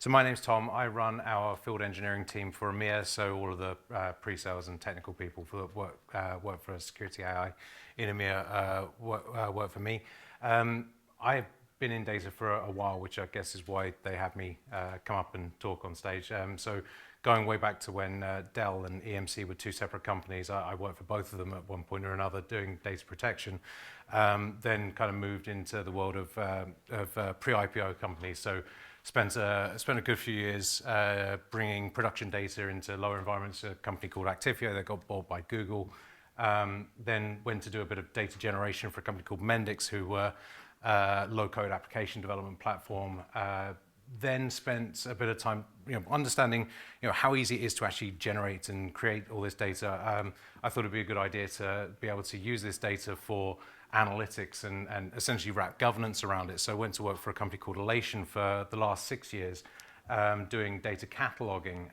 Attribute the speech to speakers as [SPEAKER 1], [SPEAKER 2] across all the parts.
[SPEAKER 1] So my name's Tom. I run our field engineering team for EMEA, so all of the pre-sales and technical people that work for Security AI in EMEA work for me. I've been in data for a while, which I guess is why they had me come up and talk on stage. So going way back to when Dell and EMC were two separate companies, I worked for both of them at one point or another doing data protection. Then kind of moved into the world of pre-IPO companies. So spent a good few years bringing production data into lower environments. A company called Actifio that got bought by Google. Then went to do a bit of data generation for a company called Mendix, who were low-code application development platform. Then spent a bit of time, understanding, how easy it is to actually generate and create all this data. I thought it'd be a good idea to be able to use this data for analytics and essentially wrap governance around it. So I went to work for a company called Elation for the last 6 years, doing data cataloging.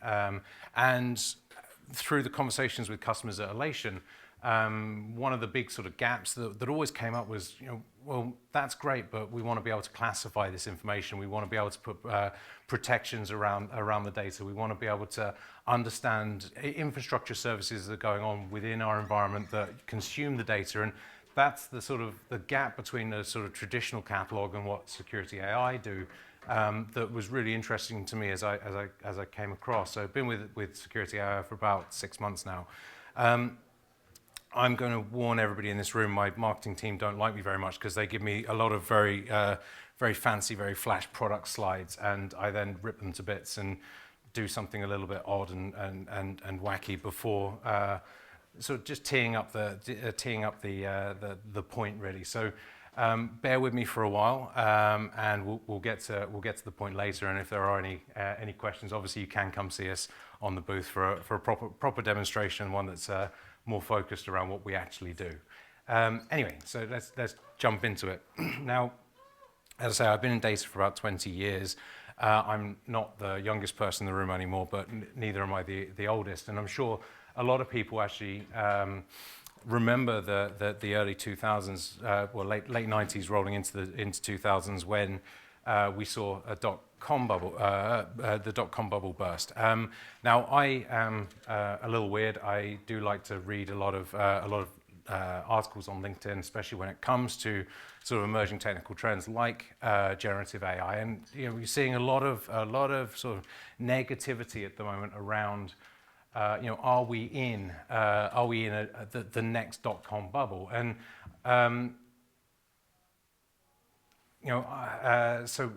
[SPEAKER 1] And through the conversations with customers at Elation, one of the big sort of gaps that always came up was, well, that's great, but we want to be able to classify this information. We want to be able to put protections around the data. We want to be able to understand infrastructure services that are going on within our environment that consume the data. And that's the sort of the gap between the sort of traditional catalog and what Security AI do. That was really interesting to me as I came across. So I've been with Security AI for about 6 months now. I'm going to warn everybody in this room, my marketing team don't like me very much because they give me a lot of very fancy, very flash product slides, and I then rip them to bits and do something a little bit odd and wacky before sort of just teeing up the point really. So bear with me for a while, and we'll get to the point later. And if there are any questions, obviously you can come see us on the booth for a proper demonstration, one that's more focused around what we actually do. Anyway, so let's jump into it. Now, as I say, I've been in data for about 20 years. I'm not the youngest person in the room anymore, but neither am I the oldest. And I'm sure a lot of people actually remember the early 2000s, well, late 90s rolling into 2000s when we saw a dot-com bubble, the dot-com bubble burst. Now, I am a little weird. I do like to read a lot of articles on LinkedIn, especially when it comes to sort of emerging technical trends like generative AI. And we're seeing a lot of sort of negativity at the moment around, are we in the next dot-com bubble? And so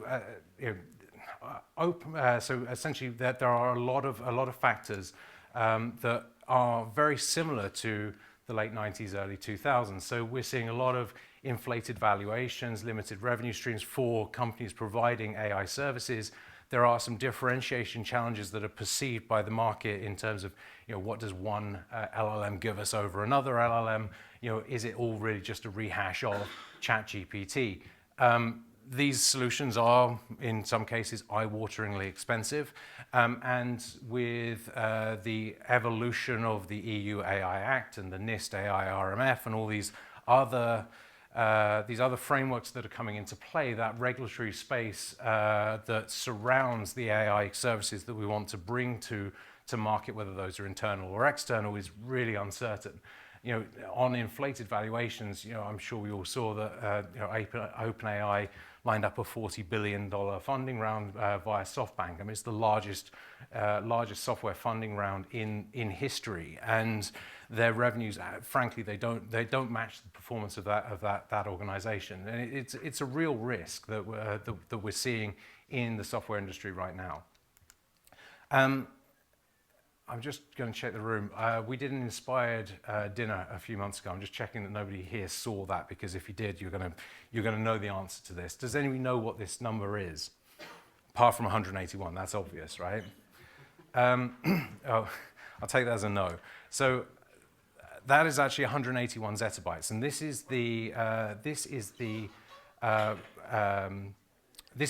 [SPEAKER 1] essentially that there are a lot of factors that are very similar to the late 90s, early 2000s. So we're seeing a lot of inflated valuations, limited revenue streams for companies providing AI services. There are some differentiation challenges that are perceived by the market in terms of, what does one LLM give us over another LLM? Is it all really just a rehash of ChatGPT? These solutions are, in some cases, eye-wateringly expensive. And with the evolution of the EU AI Act and the NIST AI RMF and all these other frameworks that are coming into play, that regulatory space that surrounds the AI services that we want to bring to market, whether those are internal or external, is really uncertain. On inflated valuations, I'm sure we all saw that OpenAI lined up a $40 billion funding round via SoftBank. I mean, it's the largest software funding round in history, and their revenues, frankly, they don't match the performance of that organization. And it's a real risk that we're seeing in the software industry right now. I'm just going to check the room. We did an inspired dinner a few months ago. I'm just checking that nobody here saw that, because if you did, you're going to know the answer to this. Does anybody know what this number is? Apart from 181, that's obvious, right? Oh, I'll take that as a no. So that is actually 181 zettabytes, and this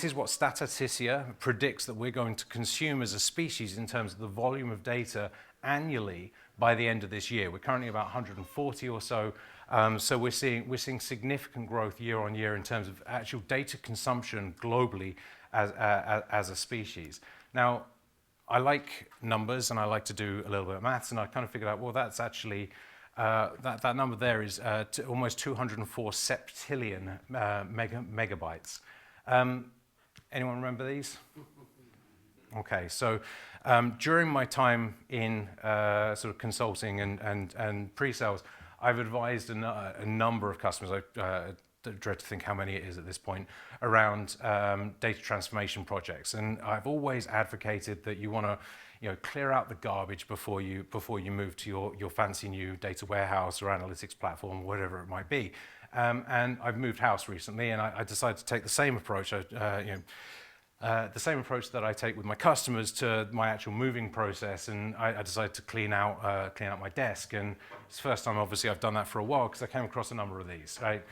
[SPEAKER 1] is what Statistician predicts that we're going to consume as a species in terms of the volume of data annually by the end of this year. We're currently about 140 or so. So we're seeing significant growth year on year in terms of actual data consumption globally as a species. Now, I like numbers and I like to do a little bit of maths, and I kind of figured out, well, that's actually, that number there is almost 204 septillion megabytes. Anyone remember these? Okay, so during my time in sort of consulting and pre-sales, I've advised a number of customers, I dread to think how many it is at this point, around data transformation projects. And I've always advocated that you want to clear out the garbage before you move to your fancy new data warehouse or analytics platform, whatever it might be. And I've moved house recently, and I decided to take the same approach. The same approach that I take with my customers to my actual moving process, and I decided to clean out my desk. And it's the first time, obviously, I've done that for a while because I came across a number of these. Right?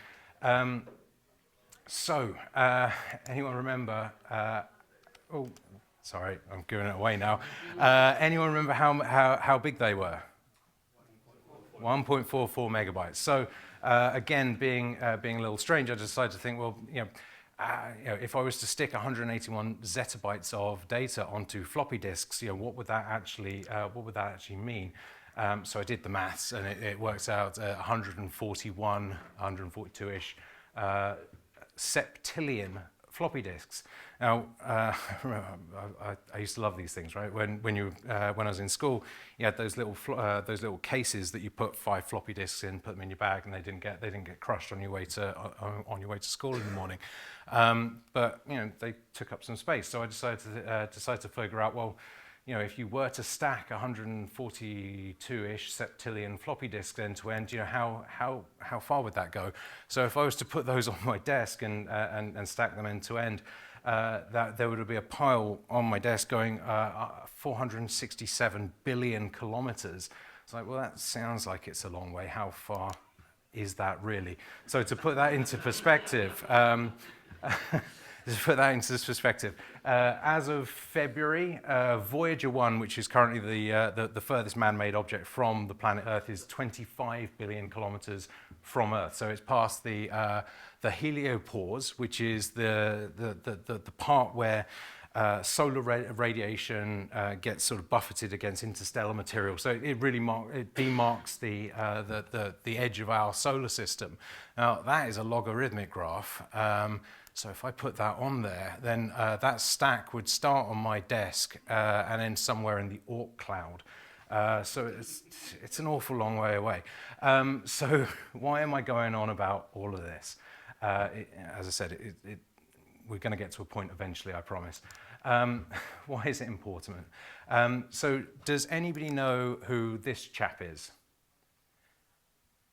[SPEAKER 1] Anyone remember? Oh, sorry, I'm giving it away now. Anyone remember how big they were? 1.44 megabytes. So again, being a little strange, I decided to think, well, if I was to stick 181 zettabytes of data onto floppy disks, what would that actually mean? So I did the maths, and it works out 141, 142-ish septillion floppy disks. Now, I used to love these things, right? When I was in school, you had those little cases that you put 5 floppy disks in, put them in your bag, and they didn't get crushed on your way to school in the morning. But they took up some space, so I decided to figure out, well, if you were to stack 142-ish septillion floppy disks end to end, how far would that go? So if I was to put those on my desk and stack them end to end, that there would be a pile on my desk going 467 billion kilometers. It's like, well, that sounds like it's a long way. How far is that really? So to put that into perspective, as of February, Voyager 1, which is currently the furthest man-made object from the planet Earth, is 25 billion kilometers from Earth. So it's past the heliopause, which is the part where solar radiation gets sort of buffeted against interstellar material. So it really demarks the edge of our solar system. Now, that is a logarithmic graph. So if I put that on there, then that stack would start on my desk and end somewhere in the Oort cloud. So it's an awful long way away. So why am I going on about all of this? As I said, we're going to get to a point eventually, I promise. Why is it important? So does anybody know who this chap is?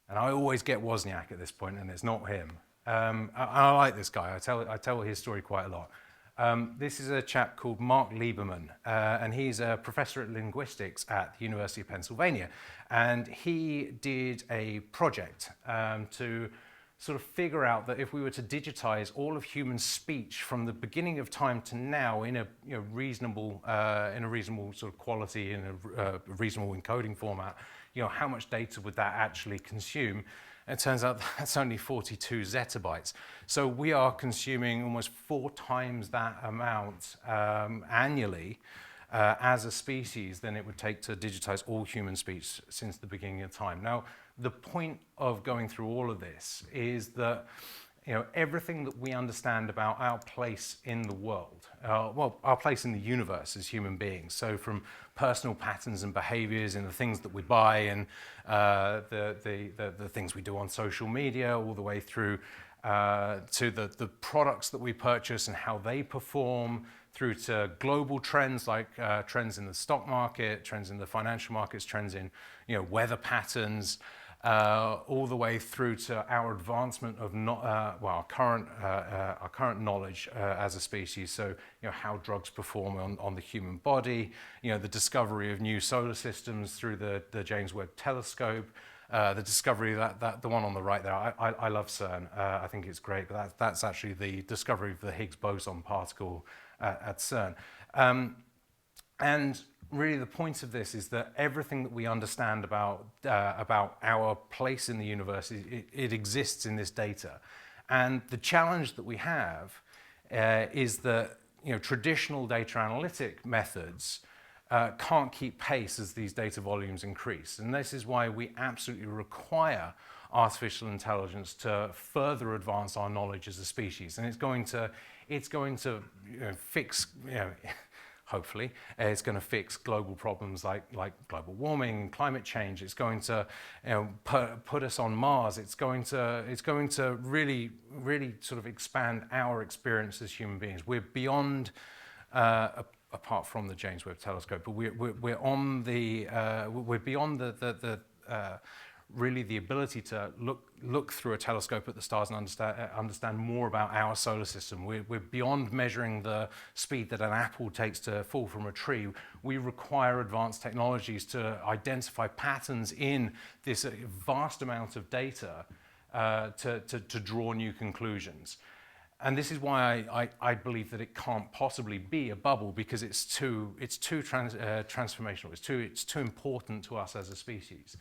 [SPEAKER 1] And I always get Wozniak at this point, and it's not him. I like this guy. I tell his story quite a lot. This is a chap called Mark Lieberman, and he's a professor at linguistics at the University of Pennsylvania. And he did a project to sort of figure out that if we were to digitize all of human speech from the beginning of time to now in a reasonable sort of quality, in a reasonable encoding format, how much data would that actually consume? It turns out that's only 42 zettabytes. So we are consuming almost 4 times that amount annually as a species than it would take to digitize all human speech since the beginning of time. Now, the point of going through all of this is that everything that we understand about our place in the world, our place in the universe as human beings, so from personal patterns and behaviors in the things that we buy and the things we do on social media, all the way through to the products that we purchase and how they perform, through to global trends like trends in the stock market, trends in the financial markets, trends in weather patterns, all the way through to our advancement of our current knowledge as a species. So how drugs perform on the human body, the discovery of new solar systems through the James Webb Telescope, the discovery that the one on the right there. I love CERN. I think it's great, but that's actually the discovery of the Higgs boson particle at CERN. And really the point of this is that everything that we understand about our place in the universe, it exists in this data. And the challenge that we have is that traditional data analytic methods can't keep pace as these data volumes increase. And this is why we absolutely require artificial intelligence to further advance our knowledge as a species. And it's going to fix, hopefully, it's going to fix global problems like global warming, climate change. It's going to put us on Mars. It's going to really sort of expand our experience as human beings. We're beyond, apart from the James Webb Telescope, but we're beyond the really the ability to look through a telescope at the stars and understand more about our solar system. We're beyond measuring the speed that an apple takes to fall from a tree. We require advanced technologies to identify patterns in this vast amount of data to draw new conclusions. And this is why I believe that it can't possibly be a bubble, because it's too transformational. It's too important to us as a species.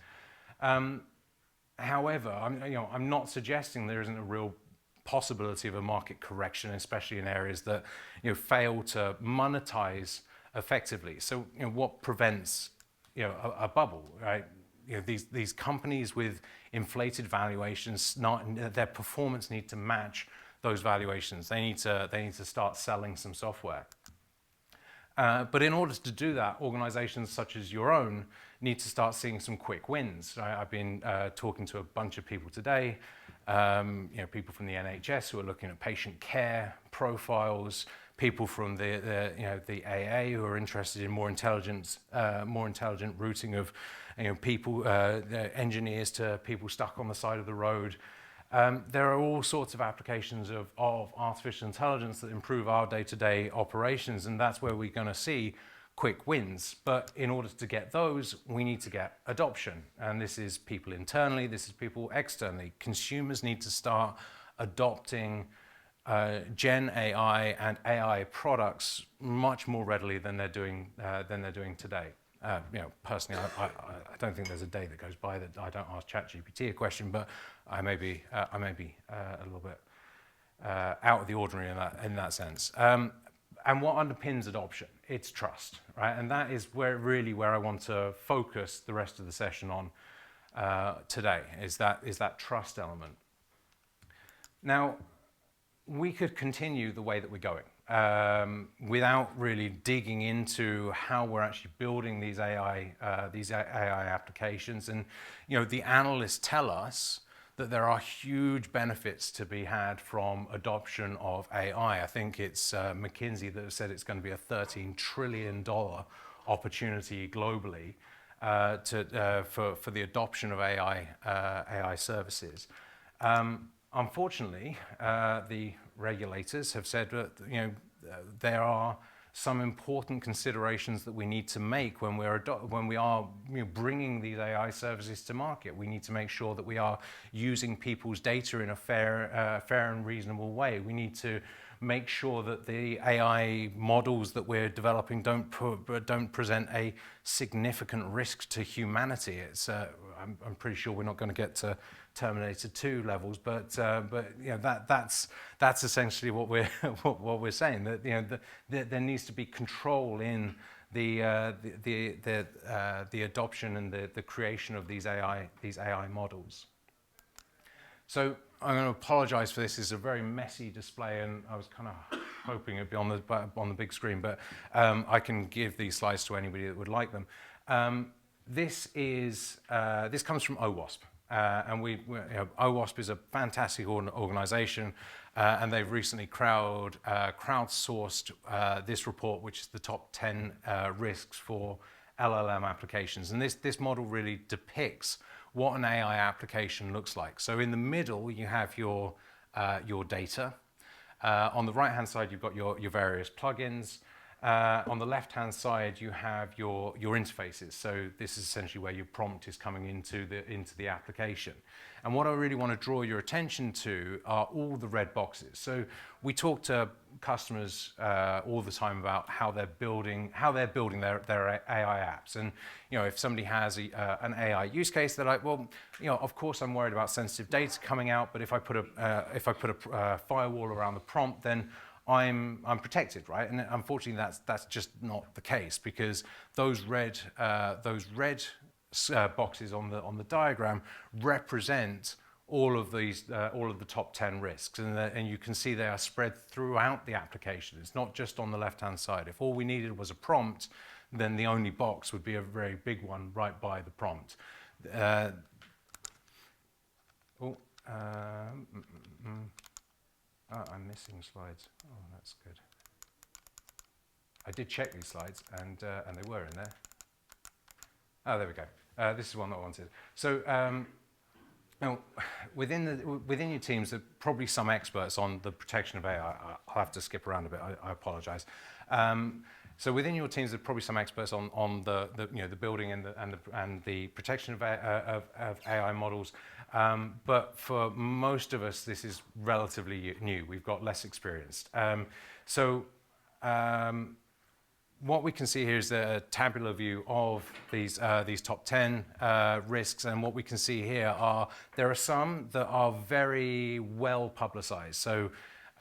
[SPEAKER 1] However, I'm not suggesting there isn't a real possibility of a market correction, especially in areas that fail to monetize effectively. So what prevents a bubble, right? These companies with inflated valuations, their performance need to match those valuations. They need to start selling some software. But in order to do that, organizations such as your own need to start seeing some quick wins. I've been talking to a bunch of people today, people from the NHS who are looking at patient care profiles, people from the AA who are interested in more intelligent routing of people, engineers to people stuck on the side of the road. There are all sorts of applications of artificial intelligence that improve our day-to-day operations, and that's where we're going to see quick wins. But in order to get those, we need to get adoption. And this is people internally, this is people externally. Consumers need to start adopting GenAI and AI products much more readily than they're doing today. Personally, I don't think there's a day that goes by that I don't ask ChatGPT a question, but I may be a little bit out of the ordinary in that sense. And what underpins adoption? It's trust, right? And that is where I want to focus the rest of the session on today. Is that trust element? Now, we could continue the way that we're going without really digging into how we're actually building these AI applications. And the analysts tell us that there are huge benefits to be had from adoption of AI. I think it's McKinsey that have said it's going to be a $13 trillion opportunity globally for the adoption of AI services. Unfortunately, the regulators have said that there are some important considerations that we need to make when we are bringing these AI services to market. We need to make sure that we are using people's data in a fair and reasonable way. We need to make sure that the AI models that we're developing don't present a significant risk to humanity. I'm pretty sure we're not going to get to Terminator 2 levels, but that's essentially what we're saying. That there needs to be control in the adoption and the creation of these AI models. So I'm going to apologize for this. It's a very messy display, and I was kind of hoping it'd be on the big screen, but I can give these slides to anybody that would like them. This comes from OWASP. And OWASP is a fantastic organization, and they've recently crowdsourced this report, which is the top 10 risks for LLM applications. And this model really depicts what an AI application looks like. So in the middle, you have your data. On the right-hand side, you've got your various plugins. On the left-hand side, you have your interfaces. So this is essentially where your prompt is coming into the application. And what I really want to draw your attention to are all the red boxes. So we talk to customers all the time about how they're building their AI apps. And if somebody has an AI use case, they're like, well, of course I'm worried about sensitive data coming out, but if I put a firewall around the prompt, then I'm protected, right? And unfortunately, that's just not the case, because those red boxes on the diagram represent all of the top 10 risks, and you can see they are spread throughout the application. It's not just on the left-hand side. If all we needed was a prompt, then the only box would be a very big one right by the prompt. I'm missing slides. Oh, that's good. I did check these slides, and they were in there. Oh, there we go. This is one that I wanted. So now, within your teams, there are probably some experts on the protection of AI. I'll have to skip around a bit. I apologize. So within your teams, there are probably some experts on the building and the protection of AI models. But for most of us, this is relatively new. We've got less experience. What we can see here is a tabular view of these top 10 risks, and what we can see here are there are some that are very well publicized. So,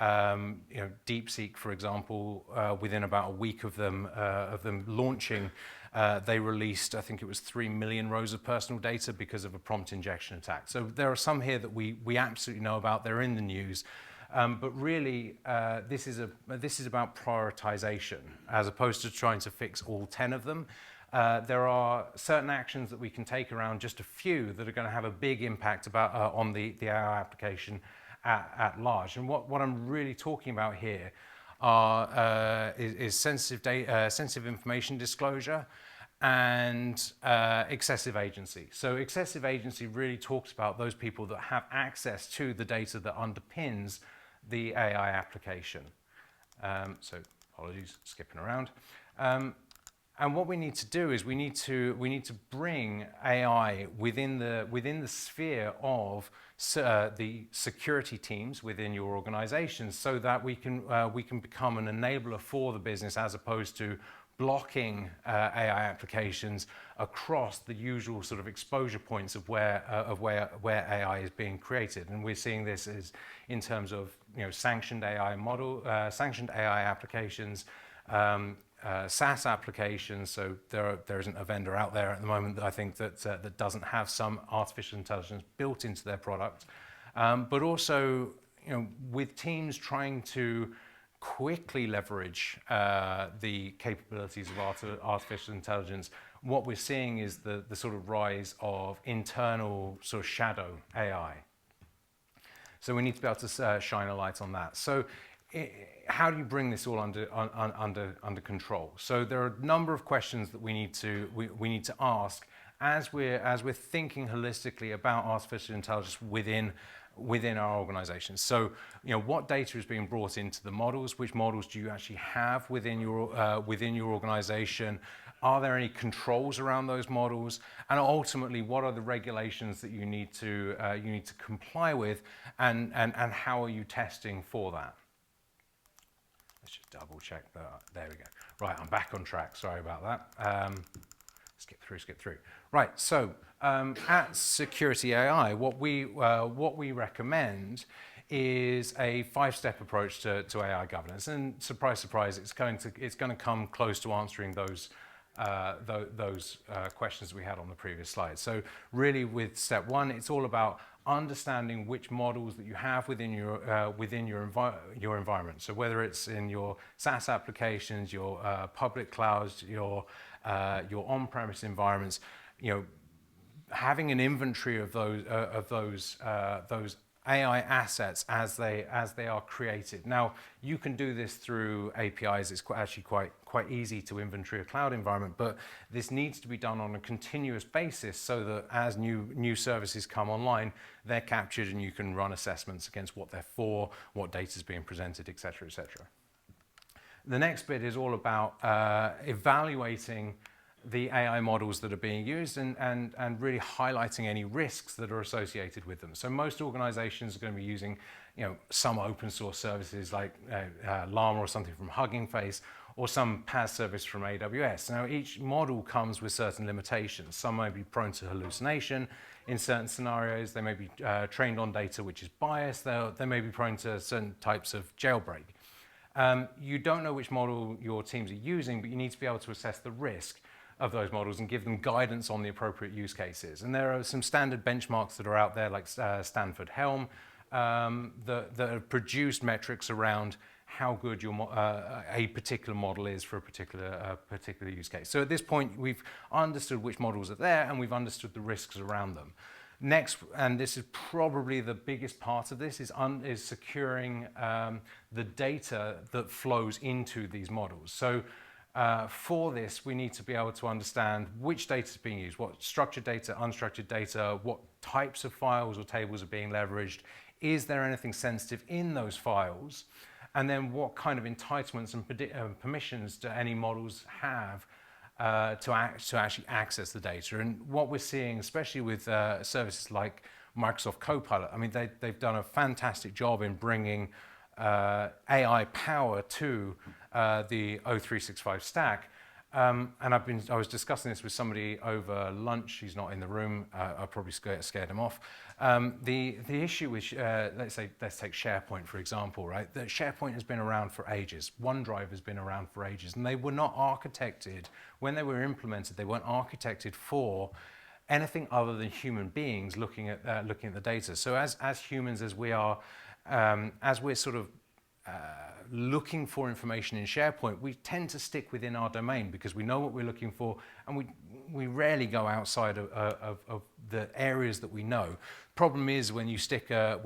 [SPEAKER 1] DeepSeek, for example, within about a week of them launching, they released, I think it was 3 million rows of personal data because of a prompt injection attack. So there are some here that we absolutely know about. They're in the news. But really, this is about prioritization, as opposed to trying to fix all 10 of them. There are certain actions that we can take around just a few that are going to have a big impact on the AI application at large. And what I'm really talking about here is sensitive information disclosure and excessive agency. So excessive agency really talks about those people that have access to the data that underpins the AI application. So apologies, skipping around. And what we need to do is we need to bring AI within the sphere of the security teams within your organizations, so that we can become an enabler for the business, as opposed to blocking AI applications across the usual sort of exposure points of where AI is being created. And we're seeing this as in terms of sanctioned AI applications, SaaS applications. So there isn't a vendor out there at the moment that I think that doesn't have some artificial intelligence built into their product. But also, with teams trying to quickly leverage the capabilities of artificial intelligence, what we're seeing is the sort of rise of internal sort of shadow AI. So we need to be able to shine a light on that. So how do you bring this all under control? So there are a number of questions that we need to ask as we're thinking holistically about artificial intelligence within our organizations. So, what data is being brought into the models? Which models do you actually have within your organization? Are there any controls around those models? And ultimately, what are the regulations that you need to comply with? And how are you testing for that? Let's just double check that. There we go. Right, I'm back on track. Sorry about that. Skip through. Right, so at Security AI, what we recommend is a 5-step approach to AI governance. And surprise, surprise, it's going to come close to answering those questions we had on the previous slide. So really, with step 1, it's all about understanding which models that you have within your environment. So whether it's in your SaaS applications, your public clouds, your on-premise environments, having an inventory of those AI assets as they are created. Now, you can do this through APIs. It's actually quite easy to inventory a cloud environment, but this needs to be done on a continuous basis, so that as new services come online, they're captured and you can run assessments against what they're for, what data is being presented, et cetera, et cetera. The next bit is all about evaluating the AI models that are being used and really highlighting any risks that are associated with them. So most organizations are going to be using some open source services like Llama or something from Hugging Face, or some PaaS service from AWS. Now, each model comes with certain limitations. Some may be prone to hallucination in certain scenarios. They may be trained on data which is biased. They may be prone to certain types of jailbreak. You don't know which model your teams are using, but you need to be able to assess the risk of those models and give them guidance on the appropriate use cases. And there are some standard benchmarks that are out there, like Stanford Helm, that have produced metrics around how good a particular model is for a particular use case. So at this point, we've understood which models are there, and we've understood the risks around them. Next, and this is probably the biggest part of this, is securing the data that flows into these models. So for this, we need to be able to understand which data is being used, what structured data, unstructured data, what types of files or tables are being leveraged, is there anything sensitive in those files, and then what kind of entitlements and permissions do any models have to actually access the data. And what we're seeing, especially with services like Microsoft Copilot, I mean, they've done a fantastic job in bringing AI power to the O365 stack. And I was discussing this with somebody over lunch. He's not in the room. I probably scared him off. The issue is, let's take SharePoint, for example, right? That SharePoint has been around for ages. OneDrive has been around for ages, and they were not architected, when they were implemented, they weren't architected for anything other than human beings looking at the data. So as humans, as we are, as we're sort of looking for information in SharePoint, we tend to stick within our domain because we know what we're looking for, and we rarely go outside of the areas that we know. Problem is, when you stick a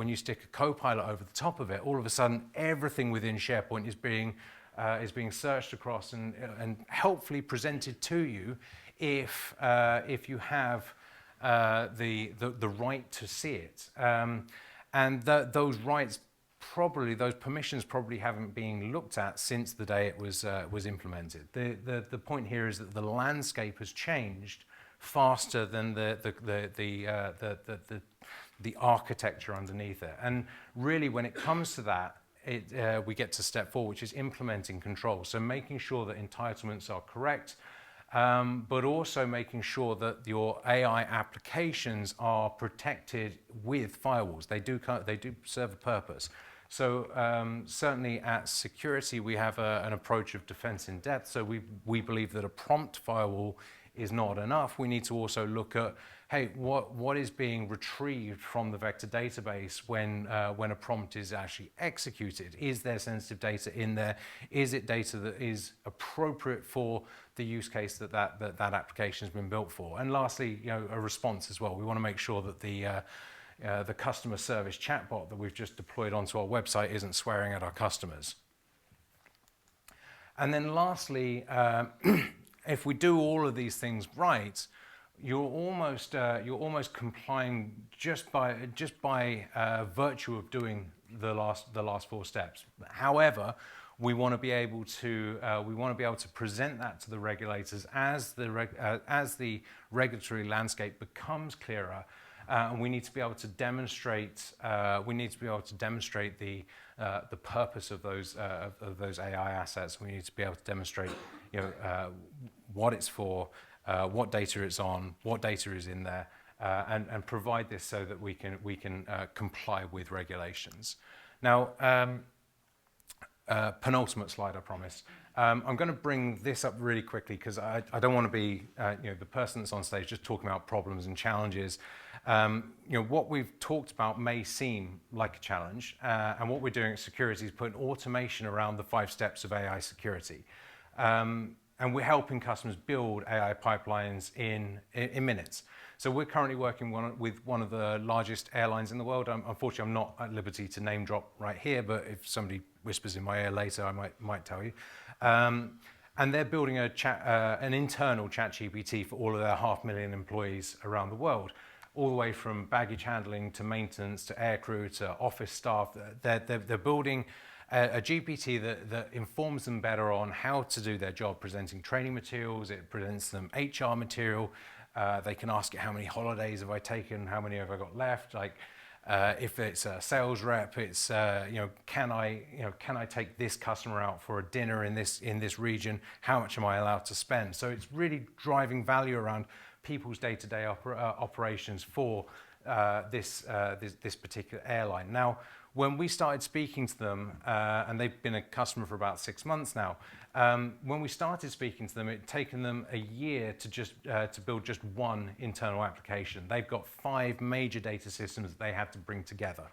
[SPEAKER 1] Copilot over the top of it, all of a sudden everything within SharePoint is being searched across and helpfully presented to you if you have the right to see it. And those rights, those permissions probably haven't been looked at since the day it was implemented. The point here is that the landscape has changed faster than the architecture underneath it. And really, when it comes to that, we get to step 4, which is implementing control. So making sure that entitlements are correct, but also making sure that your AI applications are protected with firewalls. They do serve a purpose. So certainly at security, we have an approach of defense in depth. So we believe that a prompt firewall is not enough. We need to also look at, hey, what is being retrieved from the vector database when a prompt is actually executed? Is there sensitive data in there? Is it data that is appropriate for the use case that application has been built for? And lastly, a response as well. We want to make sure that the customer service chatbot that we've just deployed onto our website isn't swearing at our customers. And then lastly, if we do all of these things right, you're almost complying just by virtue of doing the last 4 steps. However, we want to be able to present that to the regulators as the regulatory landscape becomes clearer. And we need to be able to demonstrate. The purpose of those AI assets. We need to be able to demonstrate, what it's for, what data it's on, what data is in there, and provide this so that we can comply with regulations. Now, penultimate slide, I promise. I'm going to bring this up really quickly because I don't want to be the person that's on stage just talking about problems and challenges. What we've talked about may seem like a challenge, and what we're doing at security is putting automation around the 5 steps of AI security. And we're helping customers build AI pipelines in minutes. So we're currently working with one of the largest airlines in the world. Unfortunately, I'm not at liberty to name drop right here, but if somebody whispers in my ear later, I might tell you. And they're building an internal ChatGPT for all of their 500,000 employees around the world, all the way from baggage handling to maintenance to aircrew to office staff. They're building a GPT that informs them better on how to do their job, presenting training materials. It presents them HR material. They can ask it, how many holidays have I taken? How many have I got left? If it's a sales rep, it's can I take this customer out for a dinner in this region? How much am I allowed to spend? So it's really driving value around people's day-to-day operations for this particular airline. Now, when we started speaking to them, and they've been a customer for about 6 months now, when we started speaking to them, it had taken them a year to build just one internal application. They've got 5 major data systems that they have to bring together.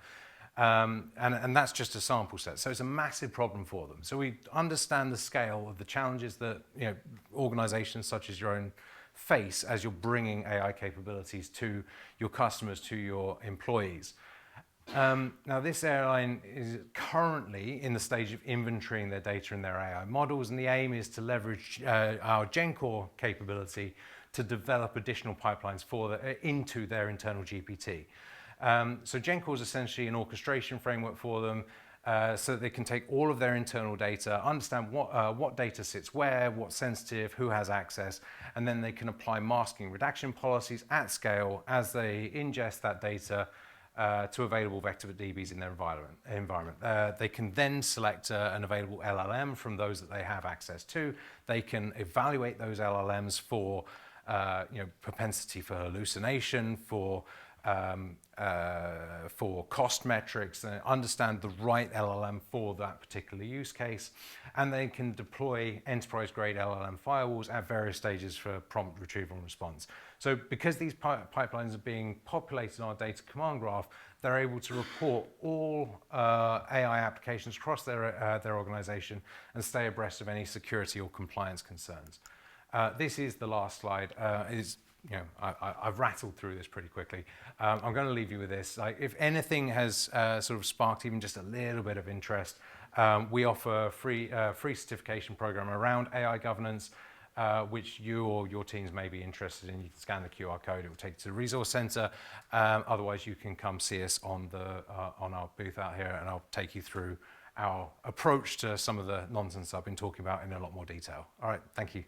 [SPEAKER 1] And that's just a sample set. So it's a massive problem for them. So we understand the scale of the challenges that organizations such as your own face as you're bringing AI capabilities to your customers, to your employees. Now, this airline is currently in the stage of inventorying their data and their AI models, and the aim is to leverage our GenCore capability to develop additional pipelines into their internal GPT. So GenCore is essentially an orchestration framework for them, so that they can take all of their internal data, understand what data sits where, what's sensitive, who has access, and then they can apply masking redaction policies at scale as they ingest that data to available vector DBs in their environment. They can then select an available LLM from those that they have access to. They can evaluate those LLMs for propensity for hallucination, for cost metrics, and understand the right LLM for that particular use case. And they can deploy enterprise-grade LLM firewalls at various stages for prompt retrieval and response. So because these pipelines are being populated on our data command graph, they're able to report all AI applications across their organization and stay abreast of any security or compliance concerns. This is the last slide. I've rattled through this pretty quickly. I'm going to leave you with this. If anything has sort of sparked even just a little bit of interest, we offer a free certification program around AI governance, which you or your teams may be interested in. You can scan the QR code; it will take you to the resource center. Otherwise, you can come see us on our booth out here, and I'll take you through our approach to some of the nonsense I've been talking about in a lot more detail. All right, thank you.